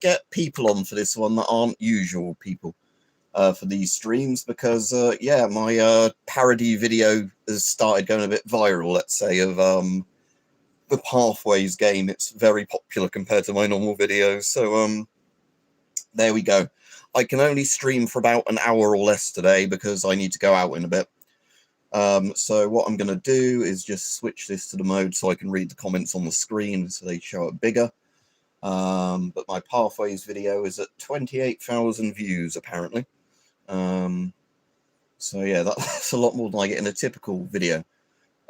get people on for this one that aren't usual people for these streams, because yeah, my parody video has started going a bit viral, let's say, of the Pathways game. It's very popular compared to my normal videos, so there we go. I can only stream for about an hour or less today because I need to go out in a bit. So what I'm going to do is just switch this to the mode so I can read the comments on the screen so they show up bigger. But my Pathways video is at 28,000 views apparently. So yeah, that's a lot more than I get in a typical video.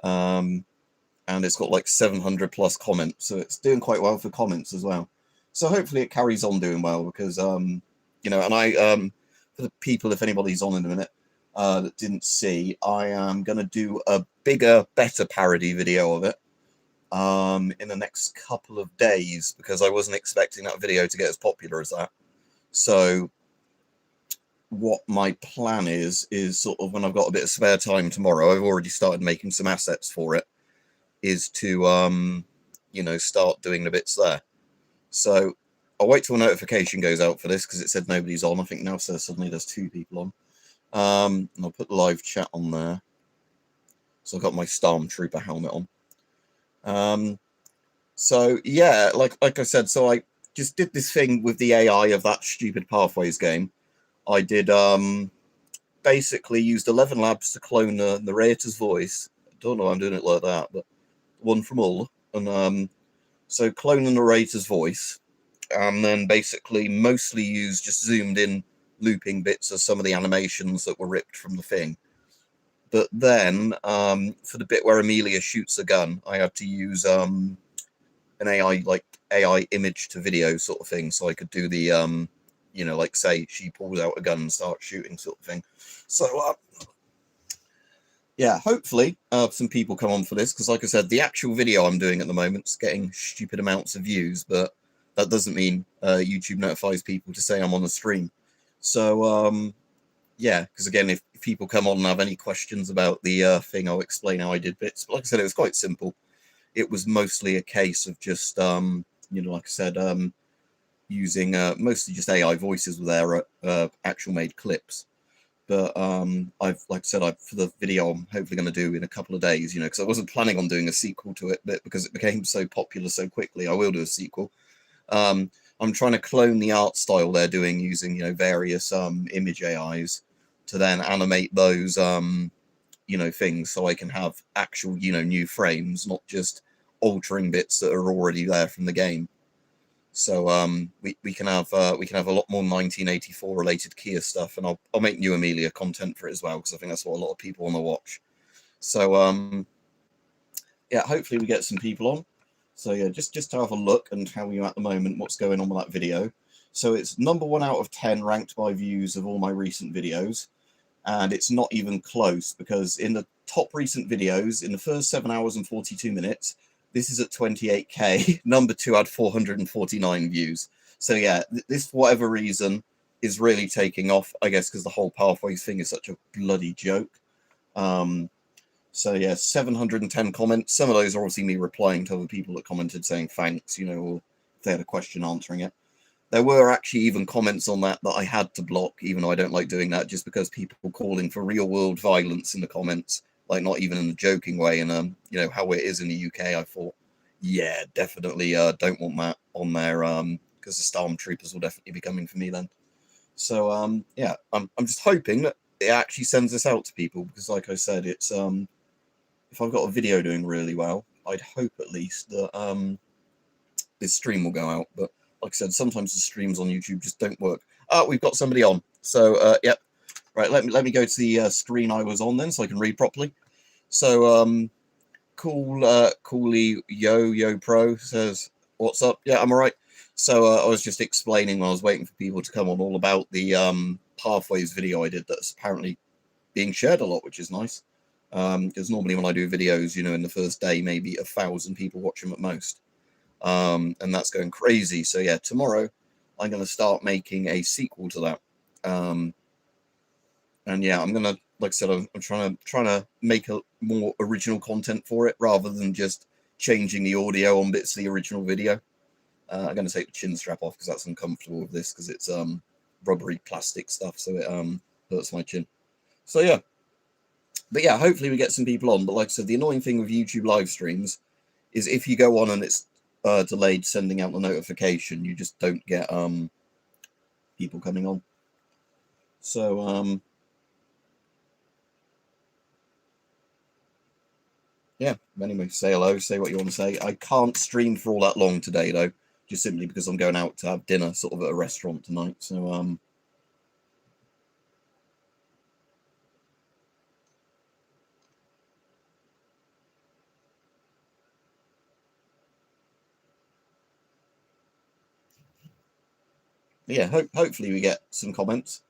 And it's got like 700 plus comments, so it's doing quite well for comments as well. So hopefully it carries on doing well, because you know, and I for the people, if anybody's on in a minute that didn't see, I am going to do a bigger, better parody video of it in the next couple of days, because I wasn't expecting that video to get as popular as that. So what my plan is sort of, when I've got a bit of spare time tomorrow, I've already started making some assets for it, is to you know, start doing the bits there. So I'll wait till a notification goes out for this, because it said nobody's on. I think now says suddenly there's 2 people on. And I'll put the live chat on there. So I've got my Stormtrooper helmet on. So yeah, like I said, so I just did this thing with the AI of that stupid Pathways game. I did basically used 11 labs to clone the narrator's voice. I don't know why I'm doing it like that, but one from all. And so clone the narrator's voice, and then basically mostly use just zoomed in looping bits of some of the animations that were ripped from the thing. But then for the bit where Amelia shoots a gun, I had to use an AI, like AI image to video sort of thing, so I could do the you know, like say she pulls out a gun and starts shooting sort of thing. So yeah, hopefully some people come on for this, because like I said, the actual video I'm doing at the moment is getting stupid amounts of views, but that doesn't mean YouTube notifies people to say I'm on the stream. So yeah, because again, if people come on and have any questions about the thing, I'll explain how I did bits. But like I said, it was quite simple. It was mostly a case of just you know, like I said, using mostly just AI voices with their actual made clips. But I've, like I said, for the video I'm hopefully going to do in a couple of days, you know, because I wasn't planning on doing a sequel to it, but because it became so popular so quickly, I will do a sequel. I'm trying to clone the art style they're doing using, you know, various image AIs to then animate those, you know, things, so I can have actual, you know, new frames, not just altering bits that are already there from the game. So we can have a lot more 1984 related Kia stuff, and I'll make new Amelia content for it as well, because I think that's what a lot of people want to watch. So yeah, hopefully we get some people on. So yeah, just to have a look and tell you at the moment what's going on with that video. So it's number 1 out of 10 ranked by views of all my recent videos, and it's not even close, because in the top recent videos, in the first 7 hours and 42 minutes, this is at 28k. Number 2 had 449 views. So yeah, this, for whatever reason, is really taking off, I guess, because the whole Pathways thing is such a bloody joke. So yeah, 710 comments. Some of those are obviously me replying to other people that commented saying thanks, you know, or if they had a question, answering it. There were actually even comments on that I had to block, even though I don't like doing that, just because people were calling for real world violence in the comments, like not even in a joking way. And you know how it is in the UK, I thought, yeah, definitely don't want that on there, because the Stormtroopers will definitely be coming for me then. So yeah, I'm just hoping that it actually sends this out to people, because like I said, it's if I've got a video doing really well, I'd hope at least that this stream will go out. But like I said, sometimes the streams on YouTube just don't work. Oh, we've got somebody on. So yep. Right, let me go to the screen I was on then, so I can read properly. So Coolly Yo Pro says, "What's up? Yeah, I'm all right." So I was just explaining while I was waiting for people to come on all about the Pathways video I did that's apparently being shared a lot, which is nice. Because normally when I do videos, you know, in the first day, maybe 1,000 people watch them at most. And that's going crazy. So yeah, tomorrow I'm going to start making a sequel to that. And yeah, I'm gonna, like I said, I'm trying to make a more original content for it, rather than just changing the audio on bits of the original video. I'm going to take the chin strap off because that's uncomfortable with this, because it's rubbery plastic stuff, so it hurts my chin. So yeah, but yeah, hopefully we get some people on. But like I said, the annoying thing with YouTube live streams is if you go on and it's delayed sending out the notification, you just don't get people coming on. So yeah, anyway, say hello, say what you want to say. I can't stream for all that long today though, just simply because I'm going out to have dinner sort of at a restaurant tonight. So yeah, hopefully we get some comments.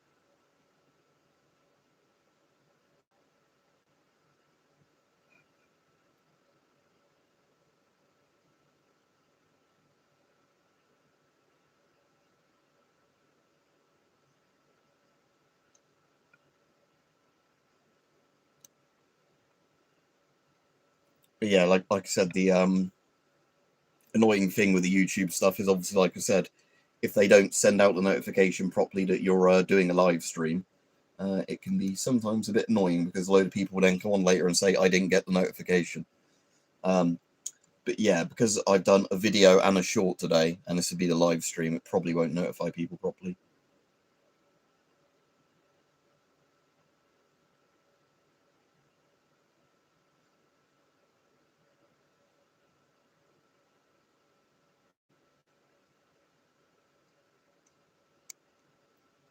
But yeah, like I said, the annoying thing with the YouTube stuff is obviously, like I said, if they don't send out the notification properly that you're doing a live stream, it can be sometimes a bit annoying, because a load of people will then come on later and say, I didn't get the notification. But yeah, because I've done a video and a short today, and this would be the live stream, it probably won't notify people properly.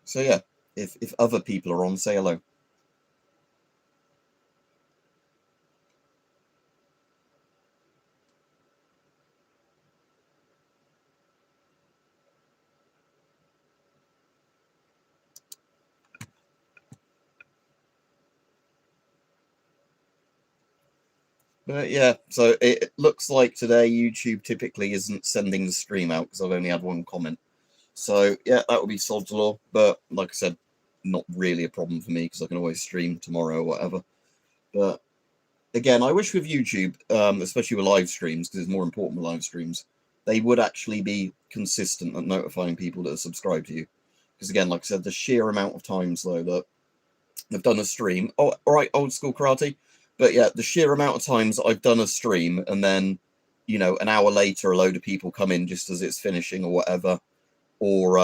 So yeah, if other people are on, say hello. But yeah, so it looks like today YouTube typically isn't sending the stream out because I've only had one comment. So yeah, that would be sod's law. But like I said, not really a problem for me because I can always stream tomorrow or whatever. But again, I wish with YouTube, especially with live streams, because it's more important with live streams, they would actually be consistent at notifying people that are subscribed to you. Because again, like I said, the sheer amount of times though that I've done a stream, oh, all right, old school karate, but yeah, the sheer amount of times I've done a stream and then, you know, an hour later, a load of people come in just as it's finishing or whatever, or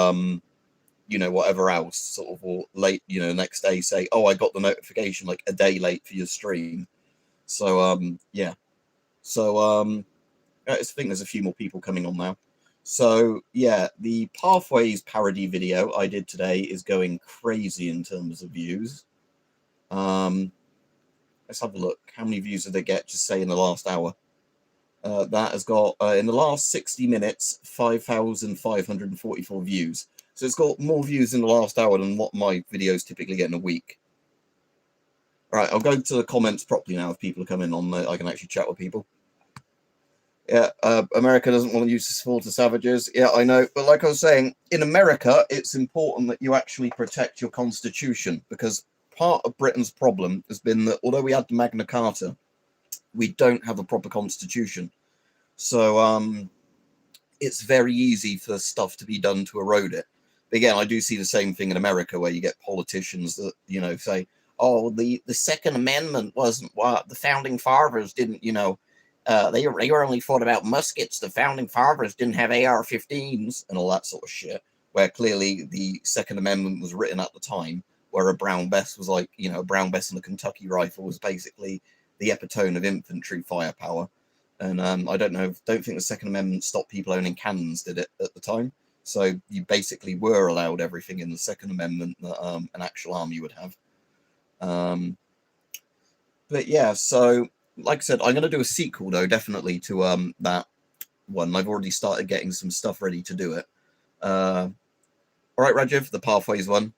you know, whatever else, sort of, or late, you know, next day say, oh, I got the notification like a day late for your stream. So yeah, so I think there's a few more people coming on now. So yeah, the Pathways parody video I did today is going crazy in terms of views. Let's have a look. How many views did they get, just say, in the last hour? That has got, in the last 60 minutes, 5,544 views. So it's got more views in the last hour than what my videos typically get in a week. All right, I'll go to the comments properly now. If people are coming on, I can actually chat with people. Yeah, America doesn't want to use the sword to savages. Yeah, I know. But like I was saying, in America, it's important that you actually protect your constitution, because part of Britain's problem has been that although we had the Magna Carta, we don't have a proper constitution. So it's very easy for stuff to be done to erode it. But again, I do see the same thing in America, where you get politicians that, you know, say, oh, the Second Amendment wasn't what the founding fathers didn't, you know, they were only thought about muskets. The founding fathers didn't have AR-15s and all that sort of shit, where clearly the Second Amendment was written at the time, where a brown vest was like, you know, a brown vest and a Kentucky rifle was basically the epitome of infantry firepower. And I don't think the Second Amendment stopped people owning cannons, did it, at the time? So you basically were allowed everything in the Second Amendment that an actual army would have. But yeah, so like I said, I'm going to do a sequel, though, definitely, to that one. I've already started getting some stuff ready to do it. All right, Rajiv, the Pathways one.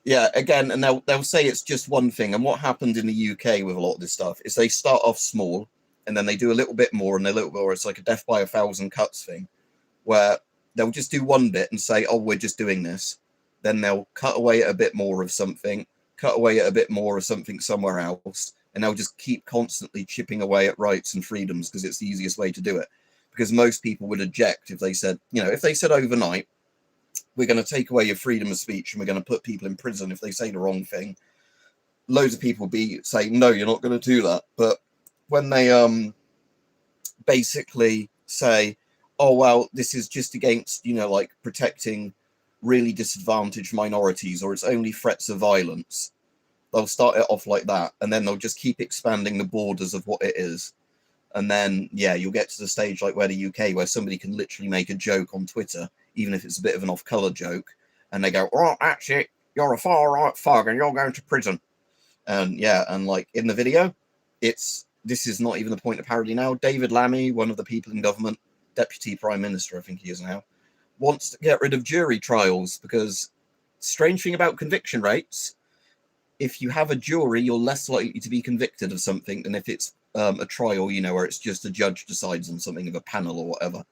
Yeah, again, and they'll say it's just one thing. And what happened in the UK with a lot of this stuff is they start off small, and then they do a little bit more, and a little bit more. It's like a death by 1,000 cuts thing, where they'll just do one bit and say, oh, we're just doing this. Then they'll cut away at a bit more of something, cut away at a bit more of something somewhere else, and they'll just keep constantly chipping away at rights and freedoms because it's the easiest way to do it. because most people would object if they said, if they said overnight, we're going to take away your freedom of speech and we're going to put people in prison if they say the wrong thing. Loads of people would be saying, no, you're not going to do that. But when they basically say, oh, well, this is just against, like protecting really disadvantaged minorities, or it's only threats of violence, they'll start it off like that. And then they'll just keep expanding the borders of what it is. And then, yeah, you'll get to the stage like where the UK, where somebody can literally make a joke on Twitter, even if it's a bit of an off-color joke. And they go, oh, that's it. You're a far-right thug and you're going to prison. And yeah, and like in the video, this is not even the point of parody now. David Lammy, one of the people in government, Deputy Prime Minister, I think he is now, wants to get rid of jury trials because strange thing about conviction rates, if you have a jury, you're less likely to be convicted of something than if it's a trial, where it's just a judge decides on something of a panel or whatever.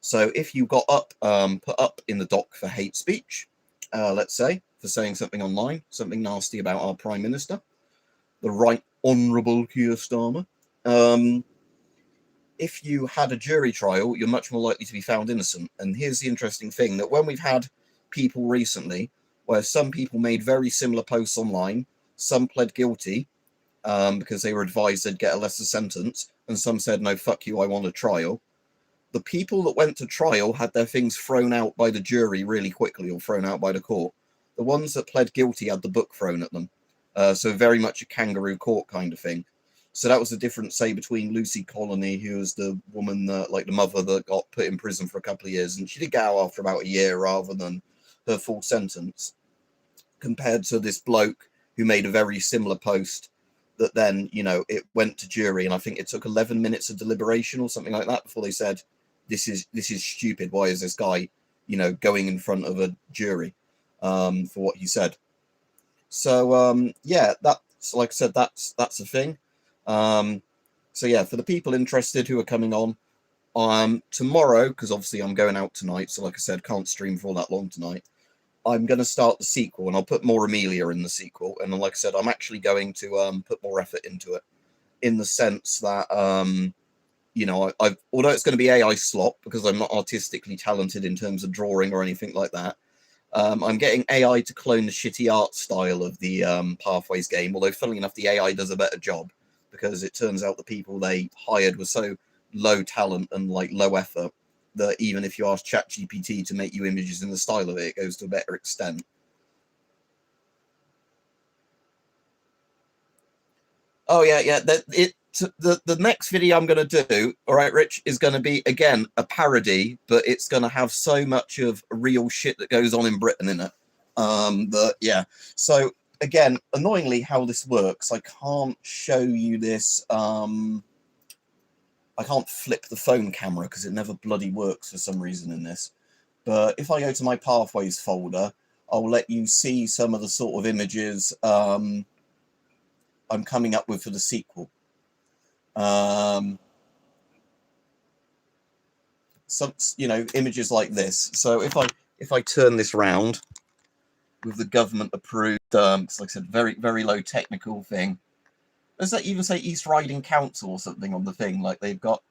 So if you got put up in the dock for hate speech, let's say, for saying something online, something nasty about our Prime Minister, the Right Honourable Keir Starmer, if you had a jury trial, you're much more likely to be found innocent. And here's the interesting thing, that when we've had people recently where some people made very similar posts online, some pled guilty because they were advised they'd get a lesser sentence, and some said, no, fuck you, I want a trial. The people that went to trial had their things thrown out by the jury really quickly, or thrown out by the court. The ones that pled guilty had the book thrown at them. So very much a kangaroo court kind of thing. So that was the difference, say, between Lucy Colony, who was the woman, like the mother that got put in prison for a couple of years, and she did get out after about a year rather than her full sentence, compared to this bloke who made a very similar post that then, it went to jury, and I think it took 11 minutes of deliberation or something like that before they said, this is stupid. Why is this guy, going in front of a jury for what he said? So, yeah, that's, like I said, that's a thing. So yeah, for the people interested who are coming on tomorrow, because obviously I'm going out tonight, so like I said, can't stream for all that long tonight, I'm going to start the sequel, and I'll put more Amelia in the sequel. And like I said, I'm actually going to put more effort into it, in the sense that I've although it's going to be AI slop because I'm not artistically talented in terms of drawing or anything like that, I'm getting AI to clone the shitty art style of the Pathways game, although funnily enough the AI does a better job, because it turns out the people they hired were so low talent and like low effort that even if you ask ChatGPT to make you images in the style of it, it goes to a better extent. Oh yeah. The next video I'm going to do, all right, Rich, is going to be, again, a parody, but it's going to have so much of real shit that goes on in Britain in it. Yeah. So again, annoyingly, how this works, I can't show you this. I can't flip the phone camera because it never bloody works for some reason in this. But if I go to my Pathways folder, I'll let you see some of the sort of images I'm coming up with for the sequel. Some, images like this. So if I turn this round with the government approved, like I said, very, very low technical thing. Does that even say East Riding Council or something on the thing? Like they've got...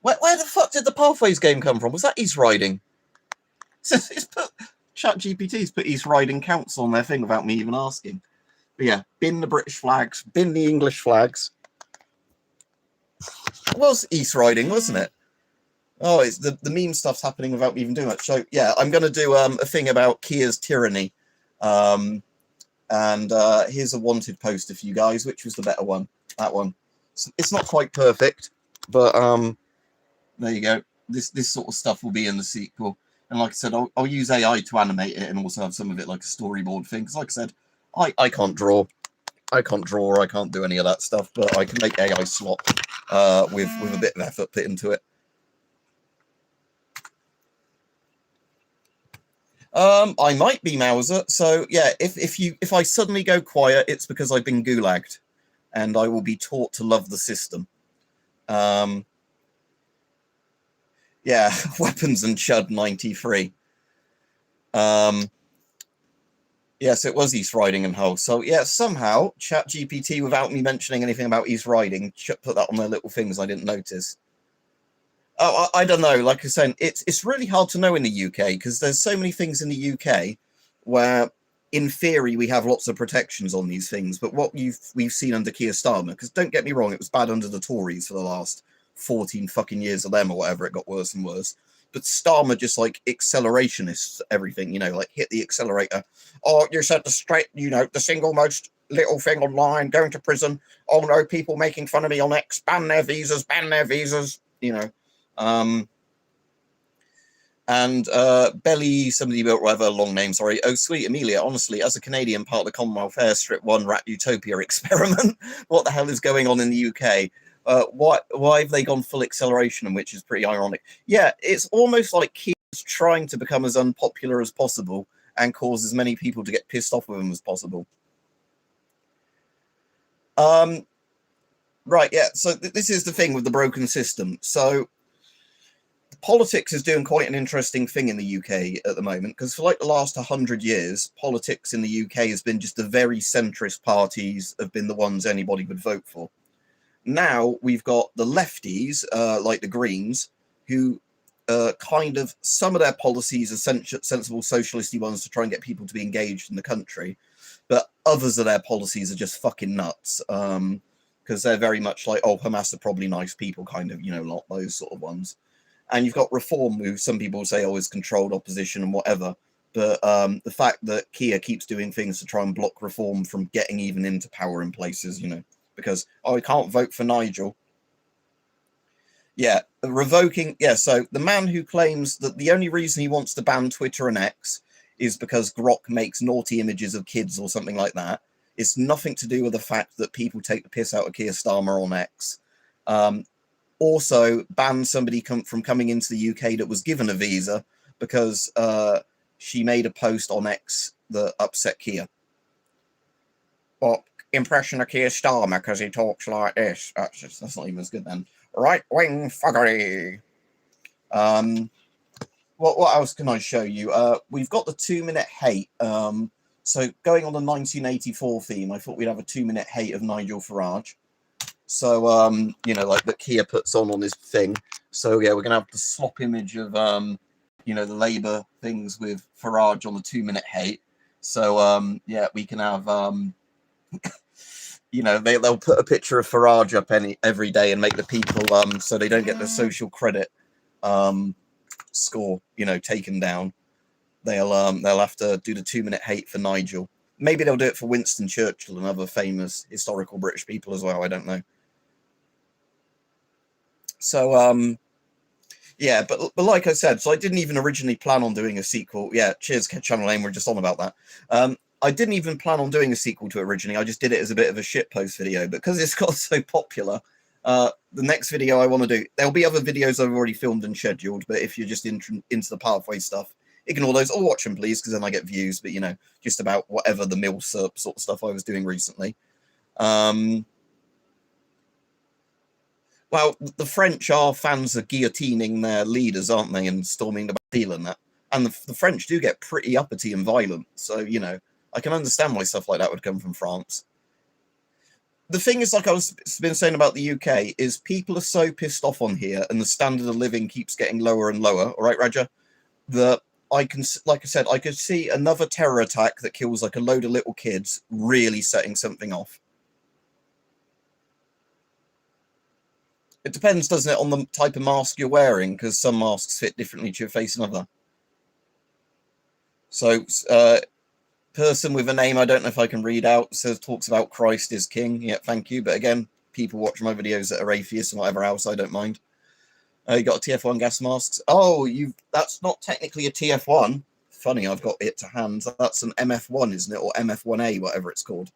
Where the fuck did the Pathways game come from? Was that East Riding? It's put... ChatGPT's put East Riding Council on their thing without me even asking. But yeah, bin the British flags, bin the English flags. It was East Riding, wasn't it? Oh, it's the meme stuff's happening without me even doing it. So yeah, I'm going to do a thing about Keir's tyranny. And here's a wanted poster for you guys. Which was the better one? That one. It's not quite perfect, but there you go. This sort of stuff will be in the sequel. And like I said, I'll use AI to animate it and also have some of it like a storyboard thing. Because like I said, I can't draw. I can't do any of that stuff, but I can make AI slop with a bit of effort put into it. I might be Mauser. So yeah, if I suddenly go quiet, it's because I've been gulagged, and I will be taught to love the system. Yeah, Weaponsandstuff93. Yes, it was East Riding and Hull. So yeah, somehow ChatGPT, without me mentioning anything about East Riding, put that on their little things I didn't notice. Oh, I don't know. Like I said, it's really hard to know in the UK because there's so many things in the UK where, in theory, we have lots of protections on these things. But what we've seen under Keir Starmer, because don't get me wrong, it was bad under the Tories for the last 14 fucking years of them or whatever. It got worse and worse. But Starmer just like accelerationists everything, like hit the accelerator. Oh, you said the single most little thing online, going to prison. Oh no, people making fun of me on X, ban their visas, um, and Belly, somebody built whatever, long name, sorry. Oh, sweet Amelia, honestly, as a Canadian part of the Commonwealth Airstrip 1 Rat Utopia experiment, what the hell is going on in the UK? Why have they gone full acceleration, which is pretty ironic? Yeah, it's almost like Keir's trying to become as unpopular as possible and cause as many people to get pissed off with him as possible. Right, yeah, so this is the thing with the broken system. So politics is doing quite an interesting thing in the UK at the moment, because for like the last 100 years, politics in the UK has been just the very centrist parties have been the ones anybody would vote for. Now we've got the lefties, like the Greens, who kind of, some of their policies are sensible socialisty ones to try and get people to be engaged in the country, but others of their policies are just fucking nuts, because they're very much like, oh, Hamas are probably nice people, kind of, not those sort of ones. And you've got Reform, who some people say, oh, is controlled opposition and whatever. But the fact that Keir keeps doing things to try and block Reform from getting even into power in places, because, oh, I can't vote for Nigel. Yeah, revoking. Yeah, so the man who claims that the only reason he wants to ban Twitter and X is because Grok makes naughty images of kids or something like that. It's nothing to do with the fact that people take the piss out of Keir Starmer on X. Also banned somebody from coming into the UK that was given a visa because she made a post on X that upset Keir. Well, impression of Keir Starmer because he talks like this. That's not even as good then. Right-wing fuckery. What else can I show you? We've got the 2-minute hate. So going on the 1984 theme, I thought we'd have a 2-minute hate of Nigel Farage. So, like that Keir puts on his thing. So, yeah, we're going to have the swap image of, the Labour things with Farage on the 2-minute hate. So, yeah, we can have, they'll put a picture of Farage up every day and make the people, so they don't get the social credit score, taken down. They'll have to do the 2-minute hate for Nigel. Maybe they'll do it for Winston Churchill and other famous historical British people as well. I don't know. So, yeah, but like I said, so I didn't even originally plan on doing a sequel. Yeah, cheers, Channel Name, we're just on about that. I didn't even plan on doing a sequel to it originally. I just did it as a bit of a shitpost video. But because it's got so popular, the next video I want to do, there'll be other videos I've already filmed and scheduled, but if you're just into the Pathway stuff, ignore those, or watch them, please, because then I get views, but, just about whatever the milsurp sort of stuff I was doing recently. Well, the French are fans of guillotining their leaders, aren't they, and storming the Bastille and that. And the French do get pretty uppity and violent. So, I can understand why stuff like that would come from France. The thing is, like I was been saying about the UK, is people are so pissed off on here, and the standard of living keeps getting lower and lower. All right, Raja, that I can, like I said, I could see another terror attack that kills like a load of little kids really setting something off. It depends, doesn't it, on the type of mask you're wearing, because some masks fit differently to your face and other. So, person with a name I don't know if I can read out talks about Christ is king. Yeah, thank you. But again, people watch my videos that are atheists and whatever else, I don't mind. You got a TF1 gas masks. Oh, that's not technically a TF1. Funny, I've got it to hand. That's an MF1, isn't it? Or MF1A, whatever it's called.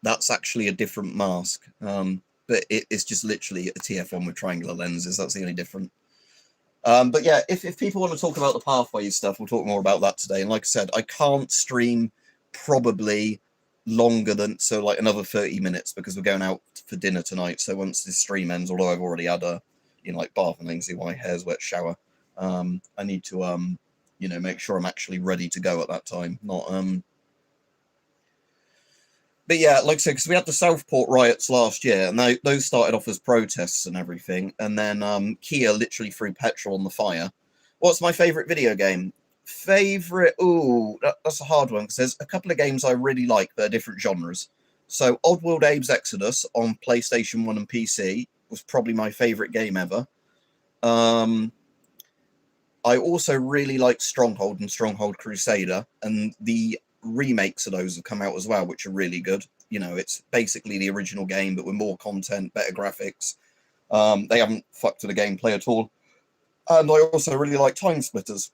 That's actually a different mask. But it's just literally a TF1 with triangular lenses. That's the only difference. But yeah, if people want to talk about the Pathways stuff, we'll talk more about that today. And like I said, I can't stream probably longer than, so like another 30 minutes, because we're going out for dinner tonight. So once this stream ends, although I've already had a, like bath and things, my hair's wet, shower, I need to, make sure I'm actually ready to go at that time. But yeah, like I said, because we had the Southport riots last year, and those started off as protests and everything, and then Kia literally threw petrol on the fire. What's my favourite video game? Favourite? Ooh, that's a hard one, because there's a couple of games I really like that are different genres. So Oddworld Abe's Exodus on PlayStation 1 and PC was probably my favourite game ever. I also really like Stronghold and Stronghold Crusader, and the remakes of those have come out as well, which are really good. You know, it's basically the original game, but with more content, better graphics. They haven't fucked with the gameplay at all. And I also really like Time Splitters.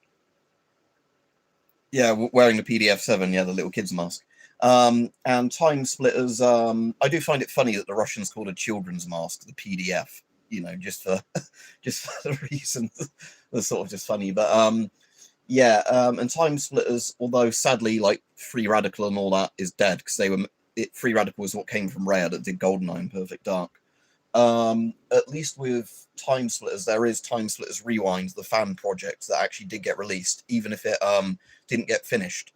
Yeah, wearing the PDF-7, yeah, the little kid's mask. And Time Splitters, I do find it funny that the Russians called a children's mask the PDF. You know, just for the reason that's sort of just funny. But yeah, and Time Splitters, although sadly, like Free Radical and all that is dead, because Free Radical was what came from Rare that did GoldenEye and Perfect Dark. At least with Time Splitters, there is Time Splitters Rewind, the fan project that actually did get released, even if it didn't get finished.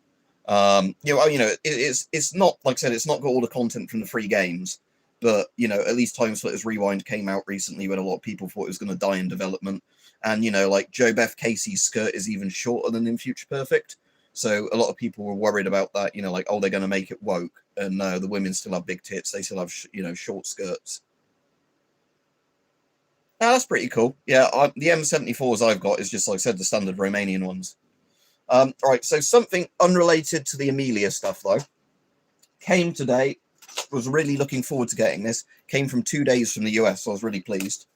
It's not, like I said, it's not got all the content from the free games, but you know, at least Time Splitters Rewind came out recently when a lot of people thought it was going to die in development. And you know, like Joe Beth Casey's skirt is even shorter than in Future Perfect. So a lot of people were worried about that, you know, like, oh, they're going to make it woke. And no, the women still have big tits. They still have, short skirts. Oh, that's pretty cool. Yeah, the M74s I've got is just, like I said, the standard Romanian ones. All right, so something unrelated to the Amelia stuff, though. Came today. Was really looking forward to getting this. Came from 2 days from the US, so I was really pleased.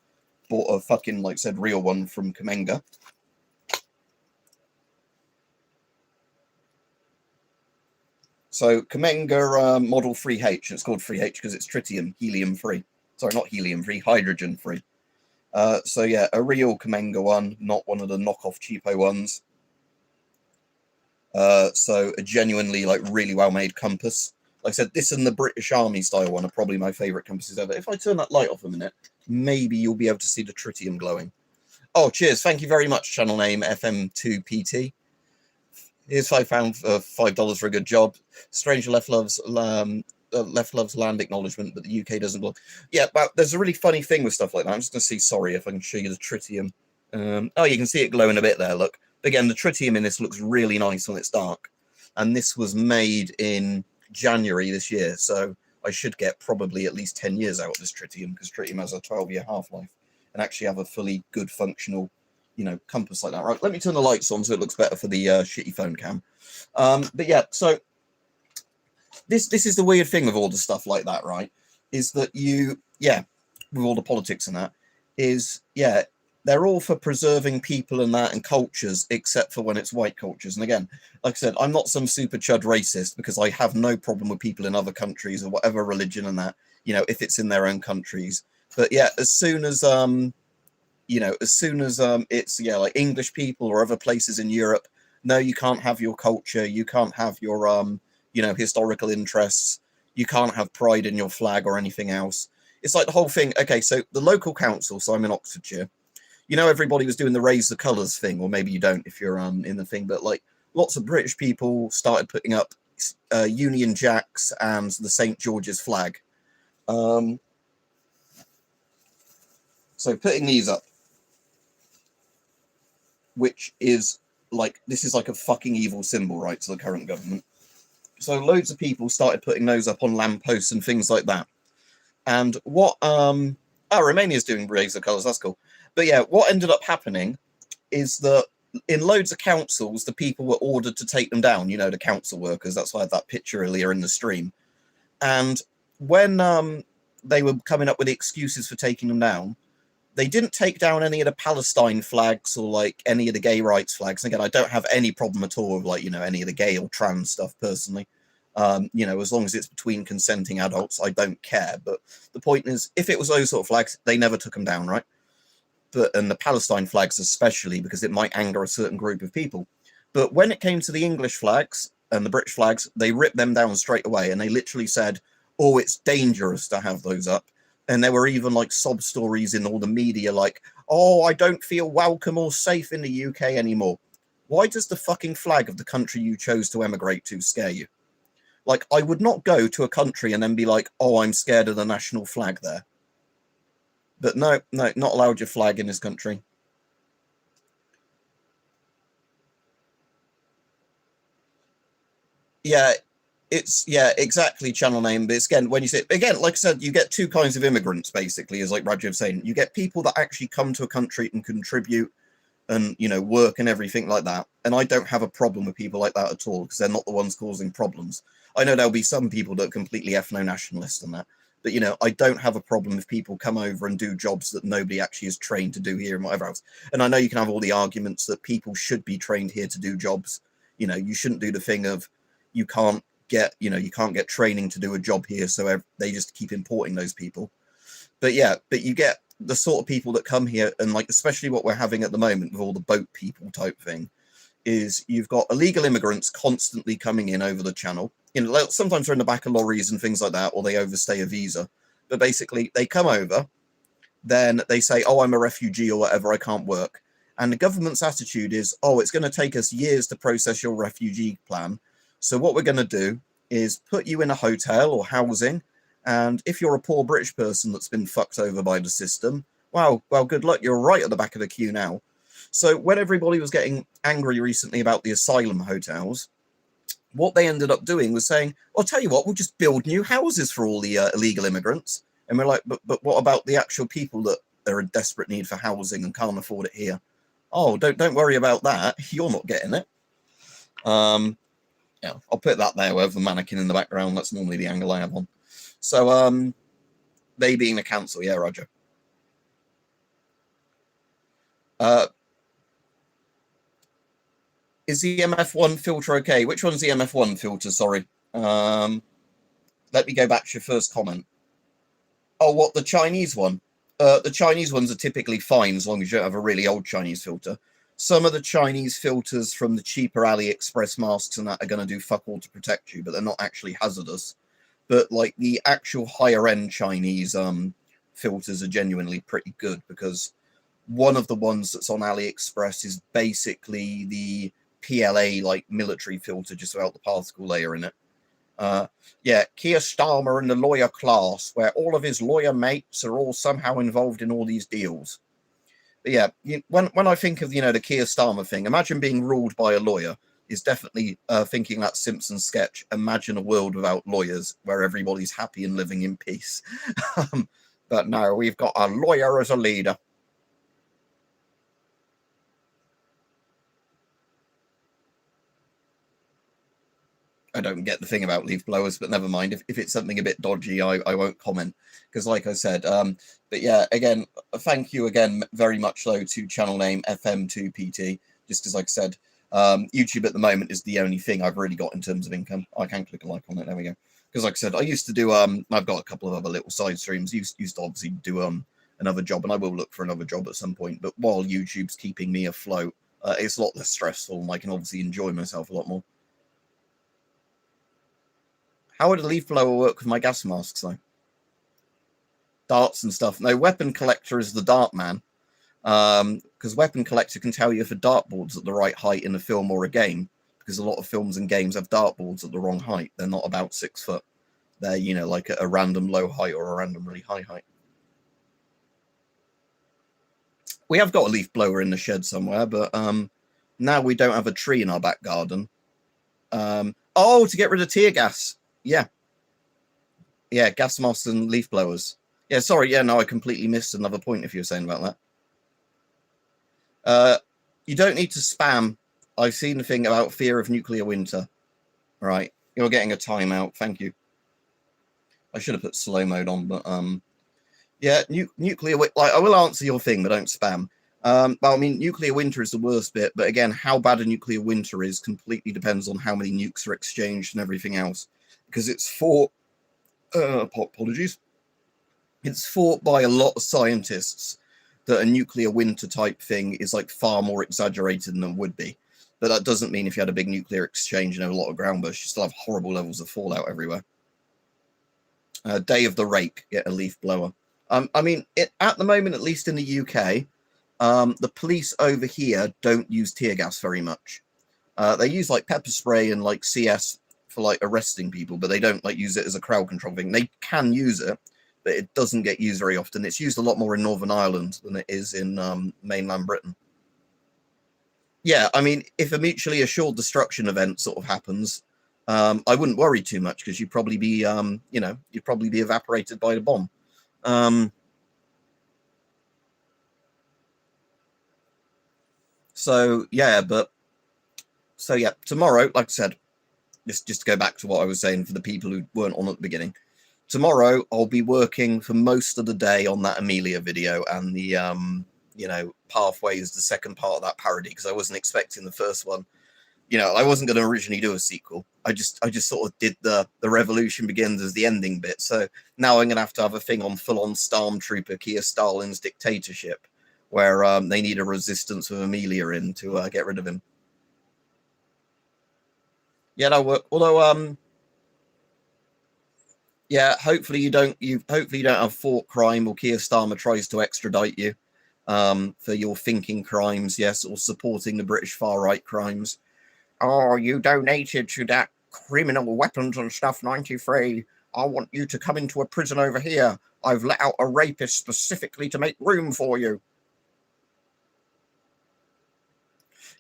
Bought a fucking, like I said, real one from Kamenga. So Kamenga Model 3H, and it's called 3H because it's tritium, helium-free. Sorry, not helium-free, hydrogen-free. So yeah, a real Kamenga one, not one of the knockoff cheapo ones. So a genuinely, like, really well-made compass. Like I said, this and the British Army style one are probably my favourite compasses ever. If I turn that light off a minute, maybe you'll be able to see the tritium glowing. Oh, cheers. Thank you very much, channel name FM2PT. Here's £5 for $5 for a good job. Stranger Left Loves land acknowledgement, but the UK doesn't block. Yeah, but there's a really funny thing with stuff like that. I'm just going to see, sorry, if I can show you the tritium. Oh, you can see it glowing a bit there, look. Again, the tritium in this looks really nice when it's dark. And this was made in January this year, so I should get probably at least 10 years out of this tritium, because tritium has a 12-year half-life, and actually have a fully good functional, compass like that. Right, let me turn the lights on so it looks better for the shitty phone cam. But yeah, so this is the weird thing with all the stuff like that, right? Is that with all the politics and that, they're all for preserving people and that and cultures, except for when it's white cultures. And again, like I said, I'm not some super chud racist, because I have no problem with people in other countries or whatever religion and that, if it's in their own countries. But yeah, as soon as it's like English people or other places in Europe, no, you can't have your culture, you can't have your historical interests, you can't have pride in your flag or anything else. It's like the whole thing. Okay, so the local council, so I'm in Oxfordshire. Everybody was doing the raise the colours thing, or maybe you don't if you're in the thing, but like lots of British people started putting up Union Jacks and the St. George's flag. So putting these up, which is like, this is like a fucking evil symbol, right, to the current government. So loads of people started putting those up on lampposts and things like that. And what Romania's doing raise the colours, that's cool. But yeah, what ended up happening is that in loads of councils, the people were ordered to take them down, the council workers. That's why I had that picture earlier in the stream. And when they were coming up with the excuses for taking them down, they didn't take down any of the Palestine flags or like any of the gay rights flags. And again, I don't have any problem at all with like, any of the gay or trans stuff personally. As long as it's between consenting adults, I don't care. But the point is, if it was those sort of flags, they never took them down, right? And the Palestine flags especially, because it might anger a certain group of people. But when it came to the English flags and the British flags, they ripped them down straight away, and they literally said, oh, it's dangerous to have those up. And there were even like sob stories in all the media like, oh, I don't feel welcome or safe in the UK anymore. Why does the fucking flag of the country you chose to emigrate to scare you? Like, I would not go to a country and then be like, oh, I'm scared of the national flag there. But no, not allowed your flag in this country. Yeah, exactly, channel name. But it's, again, when you say, again, like I said, you get two kinds of immigrants, basically, as like Rajiv saying. You get people that actually come to a country and contribute and, you know, work and everything like that. And I don't have a problem with people like that at all, because they're not the ones causing problems. I know there'll be some people that are completely ethno-nationalist and that, but, you know, I don't have a problem if people come over and do jobs that nobody actually is trained to do here and whatever else. And I know you can have all the arguments that people should be trained here to do jobs. You know, you shouldn't do the thing of you can't get training to do a job here, so they just keep importing those people. But yeah, but you get the sort of people that come here, and like especially what we're having at the moment with all the boat people type thing, is you've got illegal immigrants constantly coming in over the channel. You know, sometimes they're in the back of lorries and things like that, or they overstay a visa. But basically, they come over, then they say, oh, I'm a refugee or whatever, I can't work. And the government's attitude is, oh, it's going to take us years to process your refugee plan. So what we're going to do is put you in a hotel or housing. And if you're a poor British person that's been fucked over by the system, well, good luck. You're right at the back of the queue now. So when everybody was getting angry recently about the asylum hotels, what they ended up doing was saying, I'll tell you what, we'll just build new houses for all the illegal immigrants. And we're like, but what about the actual people that are in desperate need for housing and can't afford it here? Oh, don't worry about that. You're not getting it. Yeah, I'll put that there with the mannequin in the background. That's normally the angle I have on. So, they being the council, yeah, Roger. Is the MF1 filter okay? Which one's the MF1 filter? Sorry. Let me go back to your first comment. Oh, what, the Chinese one? The Chinese ones are typically fine as long as you don't have a really old Chinese filter. Some of the Chinese filters from the cheaper AliExpress masks and that are going to do fuck all to protect you, but they're not actually hazardous. But like the actual higher end Chinese filters are genuinely pretty good, because one of the ones that's on AliExpress is basically the PLA like military filter just without the particle layer in it. Yeah, Keir Starmer in the lawyer class, where all of his lawyer mates are all somehow involved in all these deals. But yeah, when I think of, the Keir Starmer thing, imagine being ruled by a lawyer is definitely thinking that Simpsons sketch, imagine a world without lawyers where everybody's happy and living in peace. But no, we've got a lawyer as a leader. I don't get the thing about leaf blowers, but never mind. If it's something a bit dodgy, I won't comment, because like I said, but yeah, again, thank you again very much though to channel name FM2PT, just because like I said, YouTube at the moment is the only thing I've really got in terms of income. I can click a like on it, there we go. Because like I said, I used to do, I've got a couple of other little side streams, used to obviously do another job, and I will look for another job at some point, but while YouTube's keeping me afloat, it's a lot less stressful, and I can obviously enjoy myself a lot more. How would a leaf blower work with my gas masks, though? Darts and stuff. No, Weapon Collector is the dart man. Because Weapon Collector can tell you if a dartboard's at the right height in a film or a game. Because a lot of films and games have dartboards at the wrong height. They're not about 6 foot. They're, like a random low height or a random really high height. We have got a leaf blower in the shed somewhere, but now we don't have a tree in our back garden. Oh, to get rid of tear gas. Yeah, gas masks and leaf blowers. Yeah, sorry, yeah, no, I completely missed another point if you were saying about that. You don't need to spam. I've seen the thing about fear of nuclear winter. Right, you're getting a timeout, thank you. I should have put slow mode on, but yeah, nuclear, like, I will answer your thing, but don't spam. Well, I mean, nuclear winter is the worst bit, but again, how bad a nuclear winter is completely depends on how many nukes are exchanged and everything else. Because it's fought, apologies, it's fought by a lot of scientists that a nuclear winter type thing is like far more exaggerated than it would be. But that doesn't mean if you had a big nuclear exchange and a lot of ground burst, you still have horrible levels of fallout everywhere. Day of the Rake, get a leaf blower. I mean, at the moment, at least in the UK, the police over here don't use tear gas very much. They use like pepper spray and like CS for like arresting people, but they don't like use it as a crowd control thing. They can use it, but it doesn't get used very often. It's used a lot more in Northern Ireland than it is in mainland Britain. Yeah, I mean, if a mutually assured destruction event sort of happens, I wouldn't worry too much because you'd probably be, you'd probably be evaporated by the bomb. So yeah, tomorrow, like I said, just to go back to what I was saying for the people who weren't on at the beginning, tomorrow I'll be working for most of the day on that Amelia video and the Pathways, the second part of that parody, because I wasn't expecting the first one. I wasn't going to originally do a sequel. I just sort of did the Revolution Begins as the ending bit. So now I'm going to have a thing on full-on Stormtrooper Keir Stalin's dictatorship, where they need a resistance with Amelia in to get rid of him. Yeah, that'll work. Although, yeah, hopefully you don't have thought crime or Keir Starmer tries to extradite you for your thinking crimes, yes, or supporting the British far-right crimes. Oh, you donated to that criminal Weaponsandstuff93. I want you to come into a prison over here. I've let out a rapist specifically to make room for you.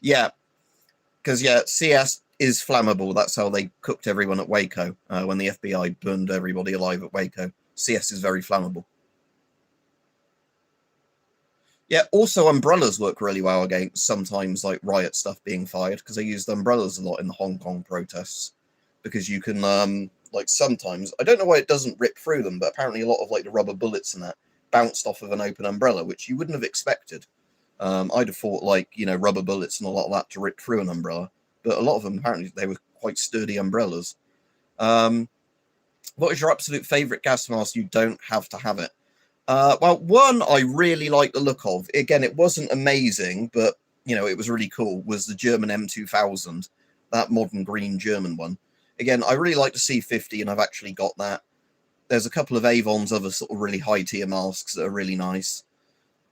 Yeah, because, CS is flammable. That's how they cooked everyone at Waco when the FBI burned everybody alive at Waco. CS is very flammable. Yeah, also umbrellas work really well against sometimes like riot stuff being fired, because they used umbrellas a lot in the Hong Kong protests, because you can like sometimes, I don't know why it doesn't rip through them, but apparently a lot of like the rubber bullets and that bounced off of an open umbrella, which you wouldn't have expected. I'd have thought like, rubber bullets and a lot of that to rip through an umbrella, but a lot of them apparently they were quite sturdy umbrellas. What is your absolute favorite gas mask? You don't have to have it. Well, one I really like the look of. Again, it wasn't amazing, but it was really cool. Was the German M2000, that modern green German one? Again, I really like the C50, and I've actually got that. There's a couple of Avon's other sort of really high tier masks that are really nice.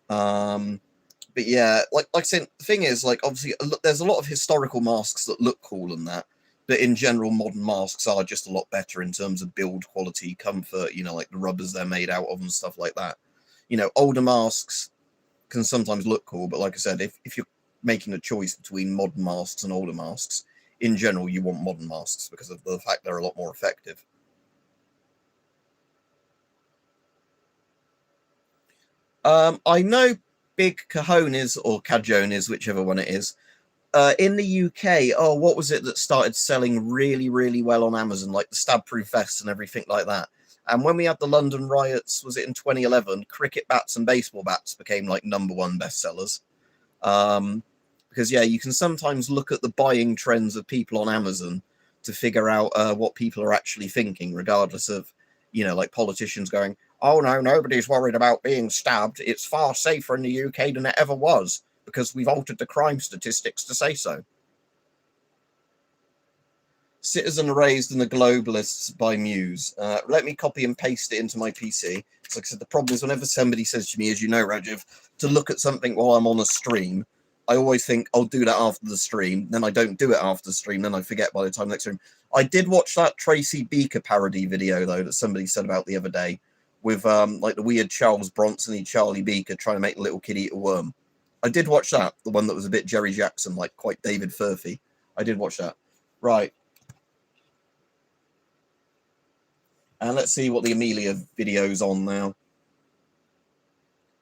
But yeah, like I said, the thing is, like, obviously, there's a lot of historical masks that look cool and that. But in general, modern masks are just a lot better in terms of build quality, comfort, like the rubbers they're made out of and stuff like that. Older masks can sometimes look cool, but like I said, if you're making a choice between modern masks and older masks, in general, you want modern masks because of the fact they're a lot more effective. I know Big Cajones or Cajones, whichever one it is, in the UK, what was it that started selling really, really well on Amazon, like the stab-proof vests and everything like that? And when we had the London riots, was it in 2011, cricket bats and baseball bats became like #1 bestsellers. Because, yeah, you can sometimes look at the buying trends of people on Amazon to figure out what people are actually thinking, regardless of, like politicians going, oh, no, nobody's worried about being stabbed. It's far safer in the UK than it ever was, because we've altered the crime statistics to say so. Citizen Raised and the Globalists by Muse. Let me copy and paste it into my PC. So like I said, the problem is whenever somebody says to me, as you know, Rajiv, to look at something while I'm on a stream, I always think I'll do that after the stream. Then I don't do it after the stream. Then I forget by the time next stream. I did watch that Tracy Beaker parody video, though, that somebody said about the other day with like the weird Charles Bronson-y Charlie Beaker trying to make a little kid eat a worm. I did watch that, the one that was a bit Jerry Jackson, like quite David Furphy. I did watch that. Right. And let's see what the Amelia video's on now.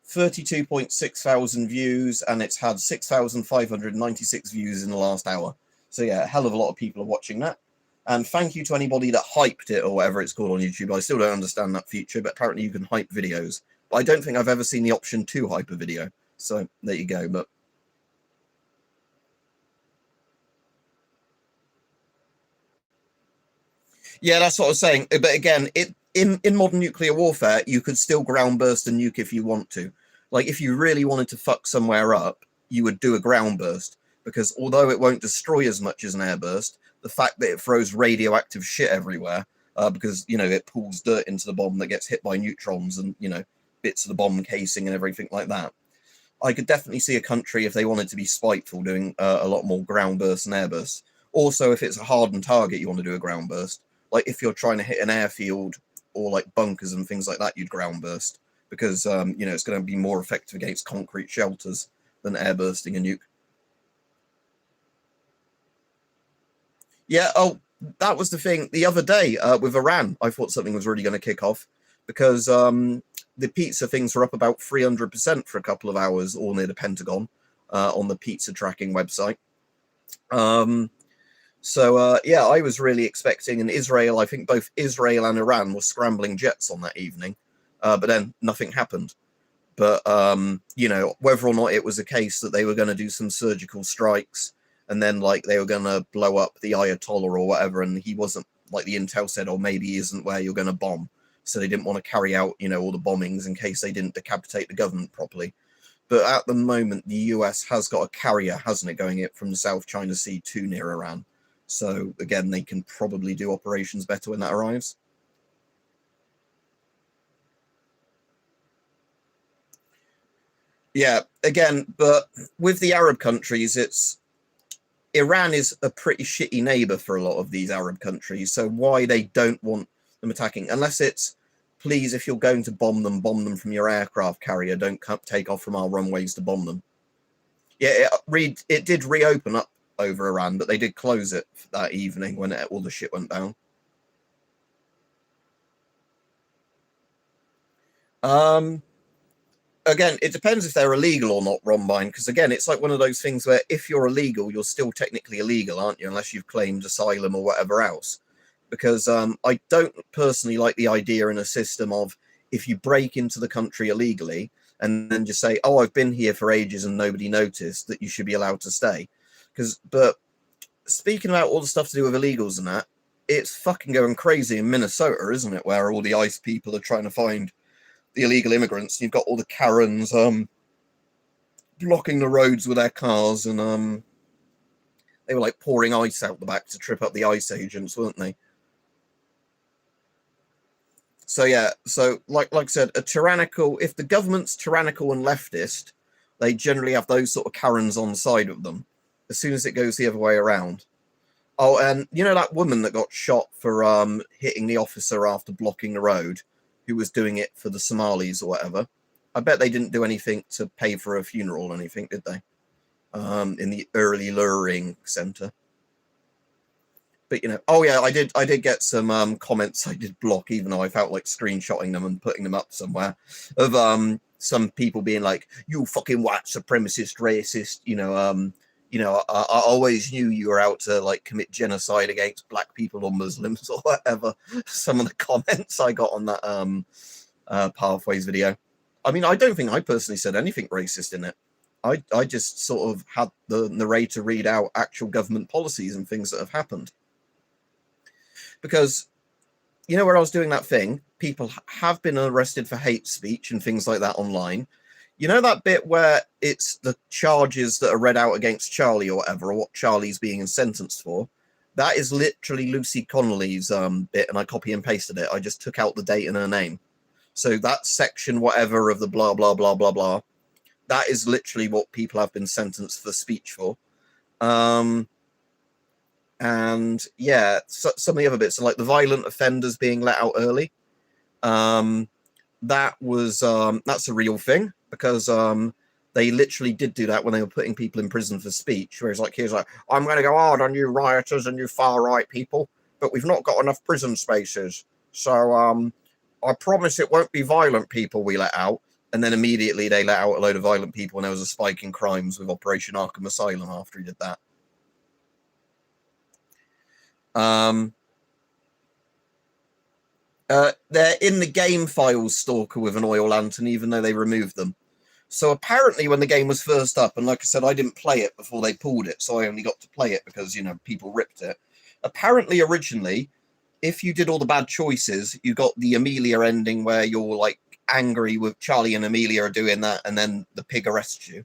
32.6 thousand views, and it's had 6,596 views in the last hour. So yeah, a hell of a lot of people are watching that. And thank you to anybody that hyped it, or whatever it's called on YouTube. I still don't understand that feature, but apparently you can hype videos. But I don't think I've ever seen the option to hype a video. So there you go. But yeah, that's what I was saying. But again, in modern nuclear warfare, you could still ground burst a nuke if you want to. Like, if you really wanted to fuck somewhere up, you would do a ground burst, because although it won't destroy as much as an airburst, the fact that it throws radioactive shit everywhere, because, it pulls dirt into the bomb that gets hit by neutrons and, bits of the bomb casing and everything like that. I could definitely see a country, if they wanted to be spiteful, doing a lot more ground bursts and air bursts. Also, if it's a hardened target, you want to do a ground burst. Like if you're trying to hit an airfield or like bunkers and things like that, you'd ground burst because you know, it's going to be more effective against concrete shelters than air bursting a nuke. Yeah. Oh, that was the thing the other day with Iran. I thought something was really going to kick off because the pizza things were up about 300% for a couple of hours, all near the Pentagon, on the pizza tracking website. Yeah, I was really expecting, and Israel, I think both Israel and Iran were scrambling jets on that evening, but then nothing happened. But, you know, whether or not it was a case that they were going to do some surgical strikes and then, like, they were going to blow up the Ayatollah or whatever, and he wasn't, like the intel said, or maybe he isn't where you're going to bomb. So they didn't want to carry out, you know, all the bombings in case they didn't decapitate the government properly. But at the moment, the US has got a carrier, hasn't it, going it from the South China Sea to near Iran. So, again, they can probably do operations better when that arrives. Yeah, again, but with the Arab countries, it's Iran is a pretty shitty neighbor for a lot of these Arab countries. So why they don't want them attacking, unless it's, please, if you're going to bomb them from your aircraft carrier. Don't take off from our runways to bomb them. Yeah, it did reopen up over Iran, but they did close it that evening when all the shit went down. Again, it depends if they're illegal or not, Rombine, because again, it's like one of those things where if you're illegal, you're still technically illegal, aren't you? Unless you've claimed asylum or whatever else. Because I don't personally like the idea in a system of if you break into the country illegally and then just say, oh, I've been here for ages and nobody noticed, that you should be allowed to stay. But speaking about all the stuff to do with illegals and that, it's fucking going crazy in Minnesota, isn't it? Where all the ICE people are trying to find the illegal immigrants. You've got all the Karens blocking the roads with their cars, and they were like pouring ice out the back to trip up the ICE agents, weren't they? So yeah, so like I said, if the government's tyrannical and leftist, they generally have those sort of Karens on side of them. As soon as it goes the other way around. Oh, and you know that woman that got shot for hitting the officer after blocking the road, who was doing it for the Somalis or whatever? I bet they didn't do anything to pay for a funeral or anything, did they? In the early luring center. But you know, oh yeah, I did get some comments I did block, even though I felt like screenshotting them and putting them up somewhere, of some people being like, you fucking white supremacist, racist, I always knew you were out to like commit genocide against black people or Muslims or whatever. Some of the comments I got on that Pathways video. I mean, I don't think I personally said anything racist in it. I just sort of had the narrator read out actual government policies and things that have happened. Because, you know, where I was doing that thing, people have been arrested for hate speech and things like that online. You know that bit where it's the charges that are read out against Charlie or whatever, or what Charlie's being sentenced for? That is literally Lucy Connolly's bit, and I copy and pasted it. I just took out the date and her name. So that section, whatever, of the blah, blah, blah, blah, blah, that is literally what people have been sentenced for speech for. And yeah, some of the other bits are like the violent offenders being let out early. That's a real thing, because they literally did do that when they were putting people in prison for speech, where he's like, I'm going to go hard on you rioters and you far right people, but we've not got enough prison spaces. So I promise it won't be violent people we let out. And then immediately they let out a load of violent people, and there was a spike in crimes with Operation Arkham Asylum after he did that. They're in the game files, Stalker, with an oil lantern, even though they removed them. So apparently when the game was first up, and like I said, I didn't play it before they pulled it, so I only got to play it because, you know, people ripped it. Apparently originally, if you did all the bad choices, you got the Amelia ending where you're like angry with Charlie and Amelia are doing that, and then the pig arrests you.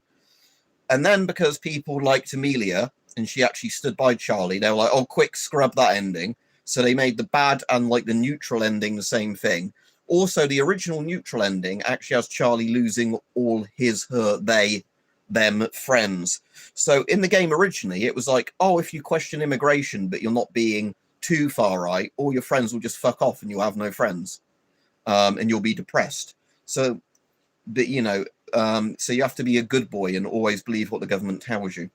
And then because people liked Amelia and she actually stood by Charlie, they were like, oh, quick, scrub that ending. So they made the bad and like the neutral ending the same thing. Also, the original neutral ending actually has Charlie losing all his, her, they them friends. So in the game originally, it was like, oh, if you question immigration, but you're not being too far right, all your friends will just fuck off and you'll have no friends, and you'll be depressed. So, but so you have to be a good boy and always believe what the government tells you.